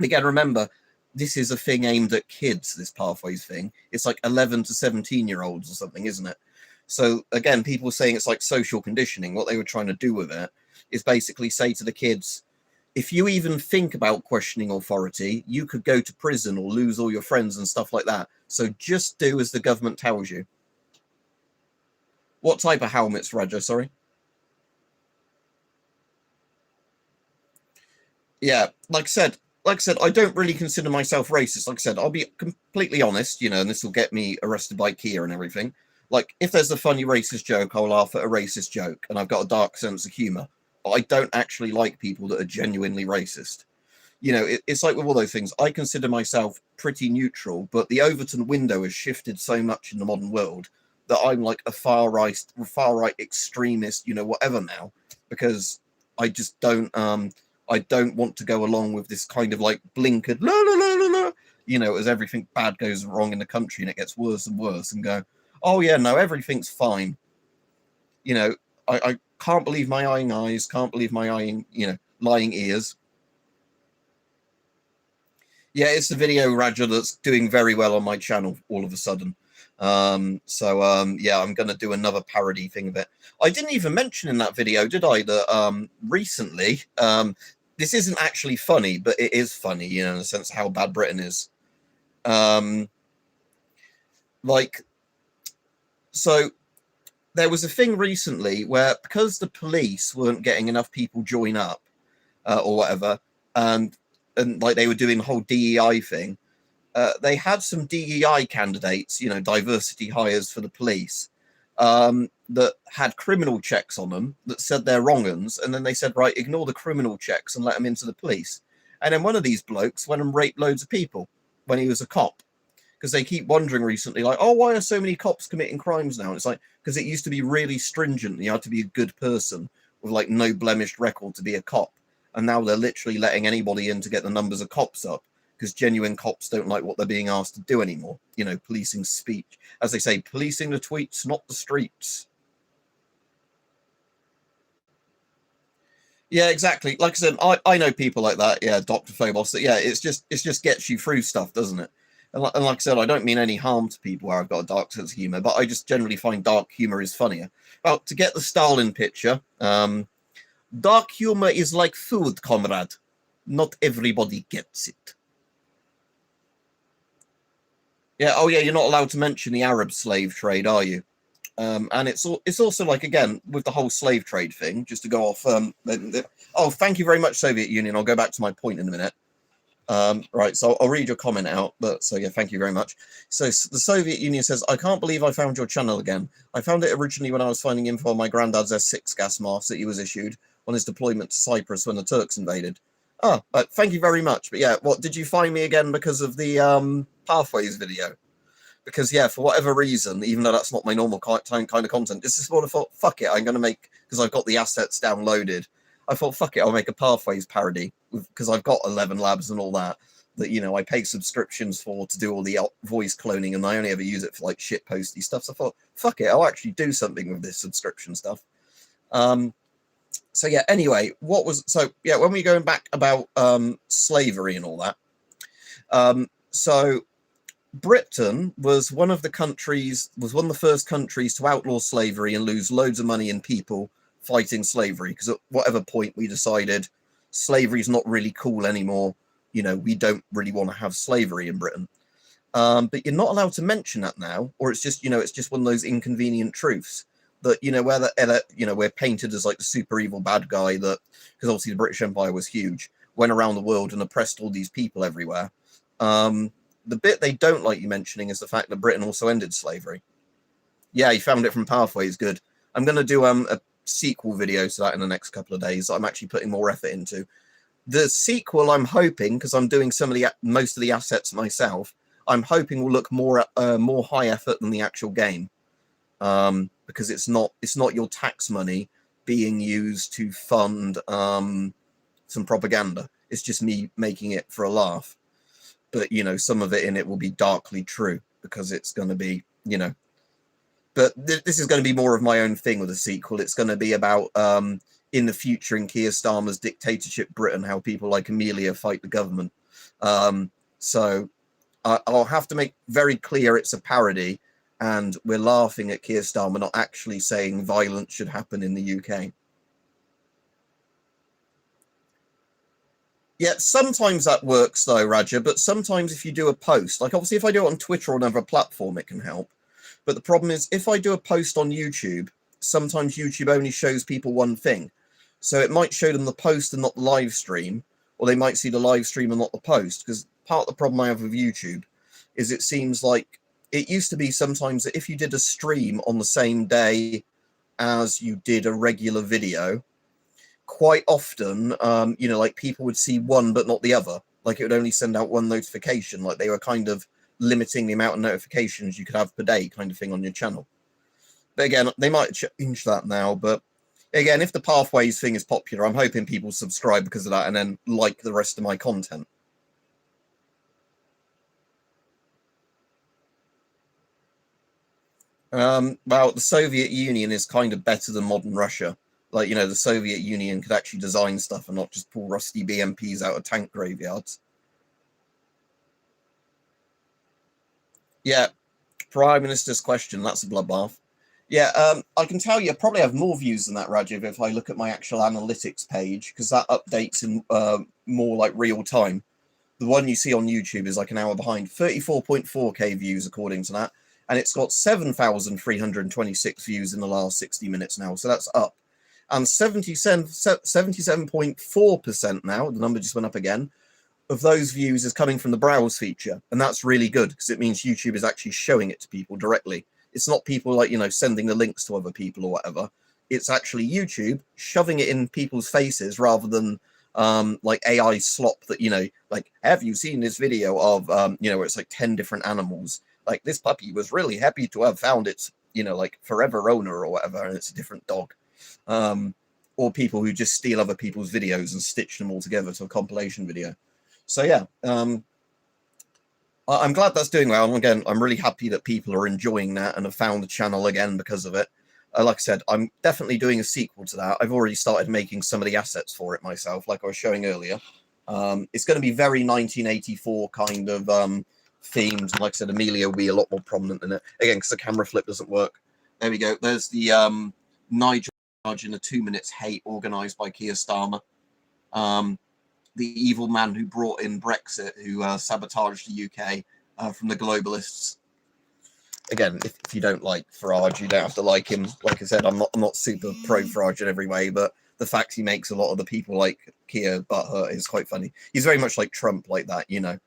Again, remember, this is a thing aimed at kids, this Pathways thing. It's like 11 to 17-year-olds or something, isn't it? So again, people saying it's like social conditioning. What they were trying to do with it is basically say to the kids, if you even think about questioning authority, you could go to prison or lose all your friends and stuff like that. So just do as the government tells you. What type of helmets, Raja? Sorry. Yeah, like I said, I don't really consider myself racist. Like I said, I'll be completely honest, and this will get me arrested by Kia and everything. Like, if there's a funny racist joke, I'll laugh at a racist joke, and I've got a dark sense of humor. But I don't actually like people that are genuinely racist. It's like with all those things. I consider myself pretty neutral, but the Overton window has shifted so much in the modern world that I'm like a far right extremist, whatever now, because I just don't I don't want to go along with this kind of like blinkered la la la la la, as everything bad goes wrong in the country and it gets worse and worse, and go, oh yeah, no, everything's fine. I can't believe my eyes, can't believe my lying ears. Yeah, it's the video, Raja, that's doing very well on my channel all of a sudden. Yeah, I'm going to do another parody thing of it. I didn't even mention in that video, did I, that recently, this isn't actually funny, but it is funny, in the sense of how bad Britain is. So there was a thing recently where, because the police weren't getting enough people join up or whatever, and like they were doing the whole DEI thing, they had some DEI candidates, diversity hires for the police, that had criminal checks on them that said they're wrong uns, and then they said, right, ignore the criminal checks and let them into the police. And then one of these blokes went and raped loads of people when he was a cop, because they keep wondering recently, like, oh, why are so many cops committing crimes now? And it's like, because it used to be really stringent. You had to be a good person with like no blemished record to be a cop. And now they're literally letting anybody in to get the numbers of cops up, because genuine cops don't like what they're being asked to do anymore. Policing speech. As they say, policing the tweets, not the streets. Yeah, exactly. Like I said, I know people like that. Yeah, Dr. Phobos. That, yeah, it just gets you through stuff, doesn't it? And like I said, I don't mean any harm to people where I've got a dark sense of humor, but I just generally find dark humor is funnier. Well, to get the Stalin picture, dark humor is like food, comrade. Not everybody gets it. Yeah. Oh, yeah. You're not allowed to mention the Arab slave trade, are you? And it's also like, again, with the whole slave trade thing, just to go off. Oh, thank you very much, Soviet Union. I'll go back to my point in a minute. Right, so I'll read your comment out. But so yeah, thank you very much. So the Soviet Union says, I can't believe I found your channel again. I found it originally when I was finding info on my granddad's S6 gas mask that he was issued on his deployment to Cyprus when the Turks invaded. Oh, thank you very much. But yeah, what did you find me again because of the Pathways video? Because yeah, for whatever reason, even though that's not my normal kind of content, this is what I thought, fuck it, I'm going to make, because I've got the assets downloaded, I thought, fuck it, I'll make a Pathways parody, because I've got 11 labs and all that I pay subscriptions for to do all the voice cloning, and I only ever use it for like shit posty stuff. So I thought, fuck it, I'll actually do something with this subscription stuff. So yeah, anyway, when we're going back about slavery and all that, so Britain was one of the first countries to outlaw slavery and lose loads of money in people fighting slavery, because at whatever point we decided slavery is not really cool anymore, we don't really want to have slavery in Britain. But you're not allowed to mention that now, or it's just one of those inconvenient truths that, where we're painted as like the super evil bad guy that, because obviously the British Empire was huge, went around the world and oppressed all these people everywhere. The bit they don't like you mentioning is the fact that Britain also ended slavery. Yeah, you found it from Pathways. Good. I'm going to do a sequel video to that in the next couple of days. I'm actually putting more effort into the sequel. I'm hoping, because I'm doing most of the assets myself, I'm hoping will look more high effort than the actual game, because it's not your tax money being used to fund some propaganda. It's just me making it for a laugh. But, you know, some of it in it will be darkly true because it's going to be, you know, but this is going to be more of my own thing with the sequel. It's going to be about in the future in Keir Starmer's dictatorship Britain, how people like Amelia fight the government. So I'll have to make very clear it's a parody, and we're laughing at Keir Starmer, not actually saying violence should happen in the UK. Yeah, sometimes that works though, Raja, but sometimes if you do a post, like obviously if I do it on Twitter or another platform, it can help. But the problem is if I do a post on YouTube, sometimes YouTube only shows people one thing. So it might show them the post and not the live stream, or they might see the live stream and not the post. Because part of the problem I have with YouTube is it seems like it used to be sometimes that if you did a stream on the same day as you did a regular video, quite often, you know, like people would see one but not the other. Like it would only send out one notification. Like they were kind of limiting the amount of notifications you could have per day kind of thing on your channel. But again, they might change that now. But again, if the Pathways thing is popular, I'm hoping people subscribe because of that and then like the rest of my content. Well, the Soviet Union is kind of better than modern Russia. Like, you know, the Soviet Union could actually design stuff and not just pull rusty BMPs out of tank graveyards. Yeah, Prime Minister's question, that's a bloodbath. Yeah, I can tell you I probably have more views than that, Rajiv, if I look at my actual analytics page, because that updates in more like real time. The one you see on YouTube is like an hour behind. 34.4k views according to that, and it's got 7,326 views in the last 60 minutes now, so that's up. And 77.4% now, the number just went up again, of those views is coming from the browse feature. And that's really good because it means YouTube is actually showing it to people directly. It's not people like, you know, sending the links to other people or whatever. It's actually YouTube shoving it in people's faces rather than like AI slop that, you know, like, have you seen this video of, you know, where it's like 10 different animals? Like this puppy was really happy to have found its, you know, like forever owner or whatever, and it's a different dog. Or people who just steal other people's videos and stitch them all together to a compilation video. So yeah, I'm glad that's doing well. And again, I'm really happy that people are enjoying that and have found the channel again because of it. Like I said, I'm definitely doing a sequel to that. I've already started making some of the assets for it myself, like I was showing earlier. It's going to be very 1984 kind of themed. Like I said, Amelia will be a lot more prominent in it. Again, because the camera flip doesn't work. There we go. There's the Nigel in a 2 minutes hate organised by Keir Starmer. The evil man who brought in Brexit, who sabotaged the UK from the globalists. Again, if you don't like Farage, you don't have to like him. Like I said, I'm not super pro Farage in every way, but the fact he makes a lot of the people like Keir butthurt is quite funny. He's very much like Trump, like that, you know.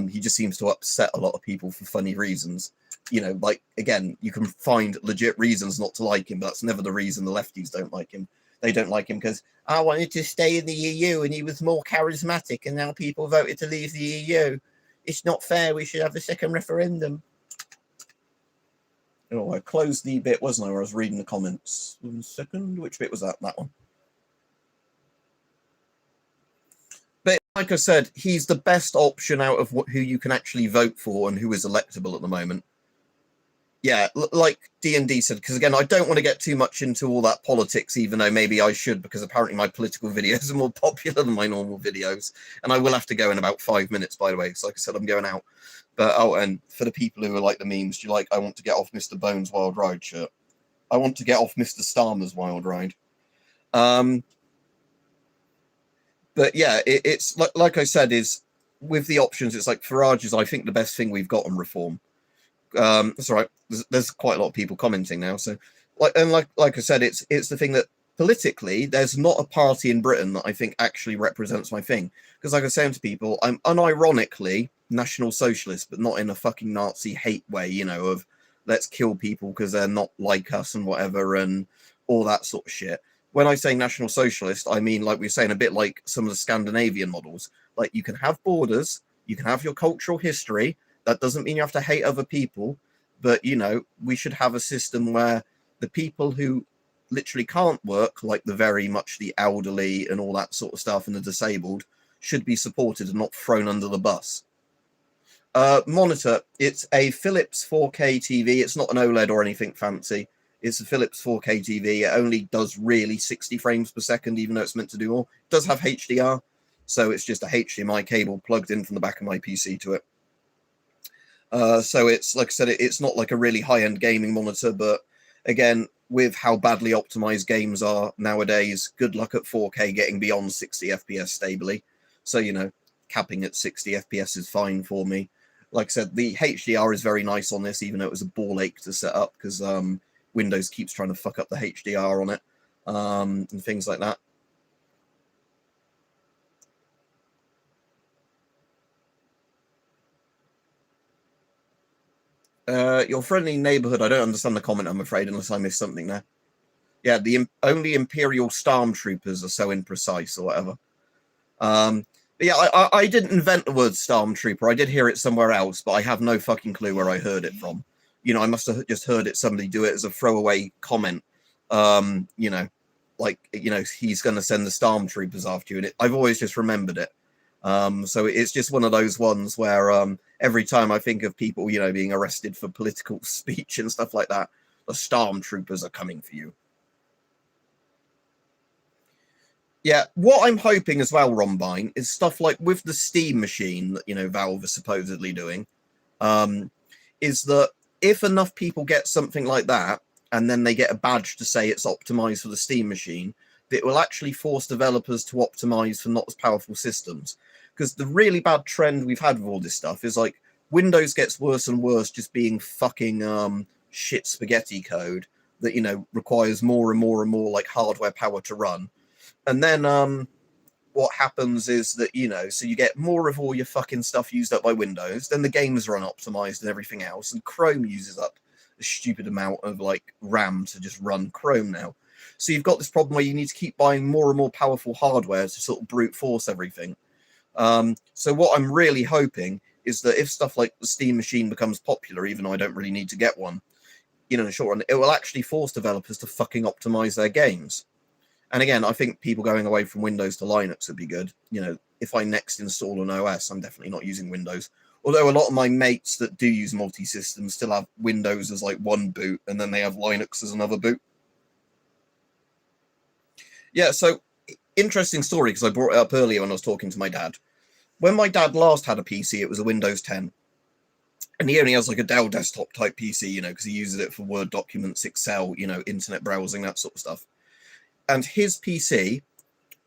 He just seems to upset a lot of people for funny reasons. You know, like, again, you can find legit reasons not to like him, but that's never the reason the lefties don't like him. They don't like him because I wanted to stay in the EU and he was more charismatic and now people voted to leave the EU. It's not fair. We should have a second referendum. Oh, I closed the bit, wasn't I, where I was reading the comments. 1 second. Which bit was that? That one. But like I said, he's the best option out of who you can actually vote for and who is electable at the moment. Yeah, like D&D said, because again, I don't want to get too much into all that politics, even though maybe I should, because apparently my political videos are more popular than my normal videos. And I will have to go in about 5 minutes, by the way, because like I said, I'm going out. But, oh, and for the people who are like the memes, do you like, I want to get off Mr. Bones' Wild Ride shirt? I want to get off Mr. Starmer's Wild Ride. But yeah, it's like I said, is with the options, it's like Farage is, I think, the best thing we've got on reform. That's all right. There's quite a lot of people commenting now. So, like I said, it's the thing that politically, there's not a party in Britain that I think actually represents my thing. Because like I was saying to people, I'm unironically National Socialist, but not in a fucking Nazi hate way, you know, of let's kill people because they're not like us and whatever and all that sort of shit. When I say National Socialist, I mean, like we were saying, a bit like some of the Scandinavian models. Like, you can have borders, you can have your cultural history. That doesn't mean you have to hate other people, but, you know, we should have a system where the people who literally can't work, like the elderly and all that sort of stuff and the disabled, should be supported and not thrown under the bus. Monitor, it's a Philips 4K TV. It's not an OLED or anything fancy. It's a Philips 4K TV. It only does really 60 frames per second, even though it's meant to do more. It does have HDR, so it's just a HDMI cable plugged in from the back of my PC to it. So it's, like I said, it's not like a really high-end gaming monitor, but again, with how badly optimized games are nowadays, good luck at 4K getting beyond 60 FPS stably. So, you know, capping at 60 FPS is fine for me. Like I said, the HDR is very nice on this, even though it was a ball ache to set up, because Windows keeps trying to fuck up the HDR on it, and things like that. Your friendly neighborhood, I don't understand the comment, I'm afraid, unless I missed something there. Yeah, the only Imperial Stormtroopers are so imprecise or whatever. But yeah, I didn't invent the word Stormtrooper. I did hear it somewhere else, but I have no fucking clue where I heard it from. You know, I must have just heard it, somebody do it as a throwaway comment. You know, like, you know, he's going to send the Stormtroopers after you. And I've always just remembered it. So it's just one of those ones where every time I think of people, you know, being arrested for political speech and stuff like that, the Stormtroopers are coming for you. Yeah, what I'm hoping as well, Rombine, is stuff like with the Steam machine that, you know, Valve is supposedly doing, is that if enough people get something like that, and then they get a badge to say it's optimized for the Steam machine, that it will actually force developers to optimize for not as powerful systems. Because the really bad trend we've had with all this stuff is, like, Windows gets worse and worse just being fucking shit spaghetti code that, you know, requires more and more and more, like, hardware power to run. And then what happens is that, you know, so you get more of all your fucking stuff used up by Windows, then the games are unoptimized and everything else, and Chrome uses up a stupid amount of, like, RAM to just run Chrome now. So you've got this problem where you need to keep buying more and more powerful hardware to sort of brute force everything. So what I'm really hoping is that if stuff like the Steam machine becomes popular, even though I don't really need to get one, you know, in the short run, it will actually force developers to fucking optimize their games. And again, I think people going away from Windows to Linux would be good. You know, if I next install an OS, I'm definitely not using Windows. Although a lot of my mates that do use multi-systems still have Windows as like one boot, and then they have Linux as another boot. Yeah, so interesting story, because I brought it up earlier when I was talking to my dad. When my dad last had a PC, it was a Windows 10. And he only has like a Dell desktop type PC, you know, because he uses it for Word documents, Excel, you know, internet browsing, that sort of stuff. And his PC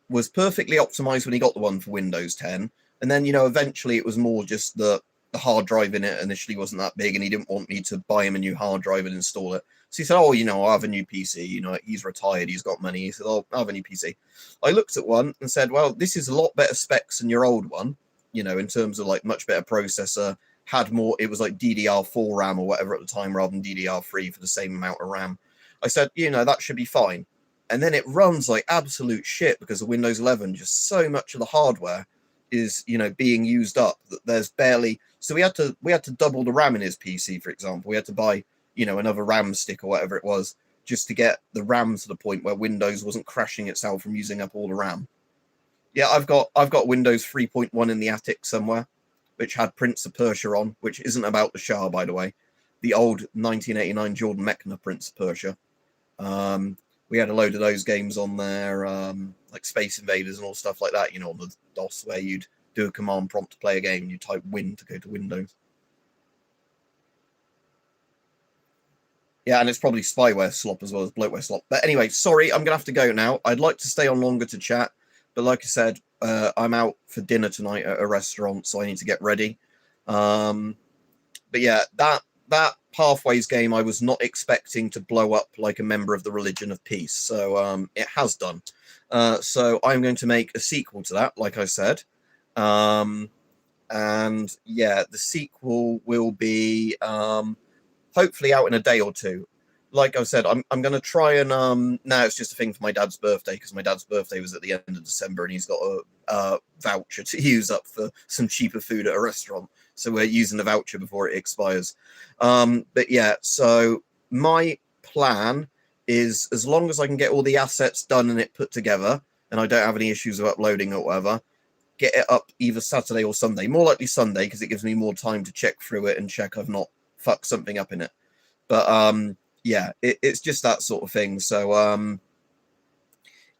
was perfectly optimized when he got the one for Windows 10. And then, you know, eventually it was more just the hard drive in it initially wasn't that big, and he didn't want me to buy him a new hard drive and install it. So he said, oh, you know, I'll have a new PC. You know, he's retired, he's got money. He said, oh, I'll have a new PC. I looked at one and said, well, this is a lot better specs than your old one, you know, in terms of like much better processor, had more, it was like DDR4 RAM or whatever at the time rather than DDR3 for the same amount of RAM. I said, you know, that should be fine. And then it runs like absolute shit because of Windows 11. Just so much of the hardware is, you know, being used up that there's barely. So we had to double the RAM in his PC, for example. We had to buy, you know, another RAM stick or whatever it was just to get the RAM to the point where Windows wasn't crashing itself from using up all the RAM. Yeah, I've got Windows 3.1 in the attic somewhere, which had Prince of Persia on, which isn't about the Shah, by the way. The old 1989 Jordan Mechner Prince of Persia. We had a load of those games on there, like Space Invaders and all stuff like that, you know, on the DOS, where you'd do a command prompt to play a game and you type Win to go to Windows. Yeah, and it's probably spyware slop as well as bloatware slop. But anyway, sorry, I'm going to have to go now. I'd like to stay on longer to chat, but like I said, I'm out for dinner tonight at a restaurant, so I need to get ready. But yeah, that Pathways game, I was not expecting to blow up like a member of the Religion of Peace. So it has done. So I'm going to make a sequel to that, like I said. And yeah, the sequel will be hopefully out in a day or two. Like I said, I'm going to try and now it's just a thing for my dad's birthday, because my dad's birthday was at the end of December and he's got a voucher to use up for some cheaper food at a restaurant. So we're using the voucher before it expires. But yeah, so my plan is as long as I can get all the assets done and it put together, and I don't have any issues with uploading or whatever, get it up either Saturday or Sunday. More likely Sunday, because it gives me more time to check through it and check I've not fucked something up in it. But yeah, it's just that sort of thing. So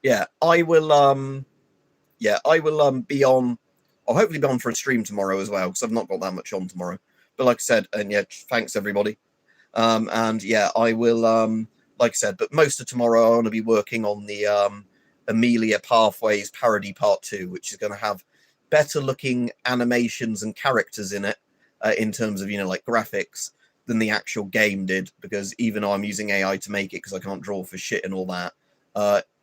yeah, I will be on. I'll hopefully be on for a stream tomorrow as well, because I've not got that much on tomorrow. But like I said, and yeah, thanks everybody. And yeah, I will like I said, but most of tomorrow I want to be working on the Amelia Pathways parody part 2, which is going to have better looking animations and characters in it, in terms of, you know, like graphics, than the actual game did, because even though I'm using AI to make it because I can't draw for shit and all that,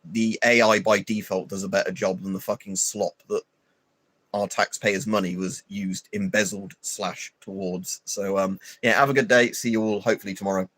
the AI by default does a better job than the fucking slop that our taxpayers' money was used, embezzled / towards. So yeah, have a good day. See you all hopefully tomorrow.